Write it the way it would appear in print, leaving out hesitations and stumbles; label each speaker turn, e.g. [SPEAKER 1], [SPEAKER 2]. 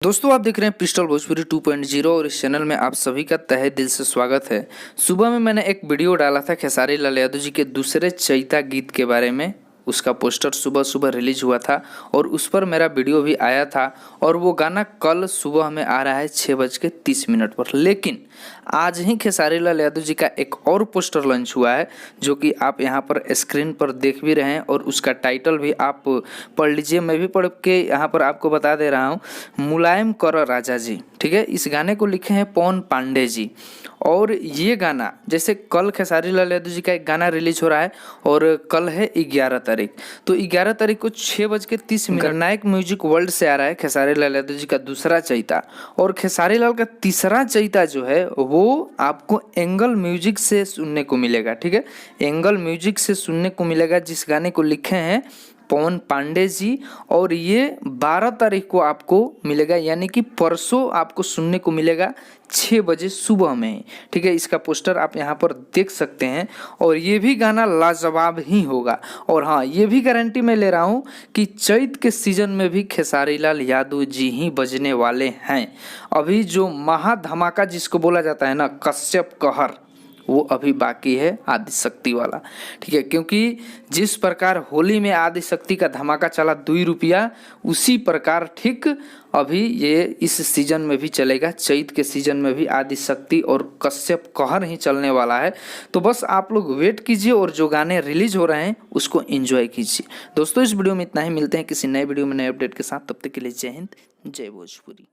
[SPEAKER 1] दोस्तों आप देख रहे हैं पिस्टल भोजपुरी 2.0 और इस चैनल में आप सभी का तहे दिल से स्वागत है। सुबह में मैंने एक वीडियो डाला था खेसारी लाल यादव जी के दूसरे चैता गीत के बारे में। उसका पोस्टर सुबह सुबह रिलीज हुआ था और उस पर मेरा वीडियो भी आया था और वो गाना कल सुबह में आ रहा है 6:30 पर। लेकिन आज ही खेसारी लाल यादव जी का एक और पोस्टर लॉन्च हुआ है जो कि आप यहाँ पर स्क्रीन पर देख भी रहे हैं और उसका टाइटल भी आप पढ़ लीजिए। मैं भी पढ़ के यहाँ पर आपको बता दे रहा हूँ, मुलायम करो राजा जी। ठीक है, इस गाने को लिखे हैं पवन पांडे जी। और ये गाना जैसे कल खेसारी लाल यादव जी का एक गाना रिलीज हो रहा है और कल है 11 तारीख, तो 11 तारीख को 6:30 नायक म्यूजिक वर्ल्ड से आ रहा है खेसारी लाल यादव जी का दूसरा चैता। और खेसारी लाल का तीसरा चैता जो है वो आपको एंगल म्यूजिक से सुनने को मिलेगा। ठीक है, एंगल म्यूजिक से सुनने को मिलेगा, जिस गाने को लिखे हैं पवन पांडे जी। और ये 12 तारीख को आपको मिलेगा, यानी कि परसों आपको सुनने को मिलेगा 6 बजे सुबह में। ठीक है, इसका पोस्टर आप यहाँ पर देख सकते हैं और ये भी गाना लाजवाब ही होगा। और हाँ, ये भी गारंटी मैं ले रहा हूँ कि चैत के सीजन में भी खेसारी लाल यादव जी ही बजने वाले हैं। अभी जो महा धमाका जिसको बोला जाता है ना, कश्यप कहर, वो अभी बाकी है आदिशक्ति वाला। ठीक है, क्योंकि जिस प्रकार होली में आदिशक्ति का धमाका चला 2 रुपया, उसी प्रकार ठीक अभी ये इस सीजन में भी चलेगा। चैत के सीजन में भी आदिशक्ति और कश्यप कहर ही चलने वाला है। तो बस आप लोग वेट कीजिए और जो गाने रिलीज हो रहे हैं उसको एंजॉय कीजिए। दोस्तों इस वीडियो में इतना ही, मिलते हैं किसी नए वीडियो में नए अपडेट के साथ। तब तक के लिए जय हिंद, जय भोजपुरी।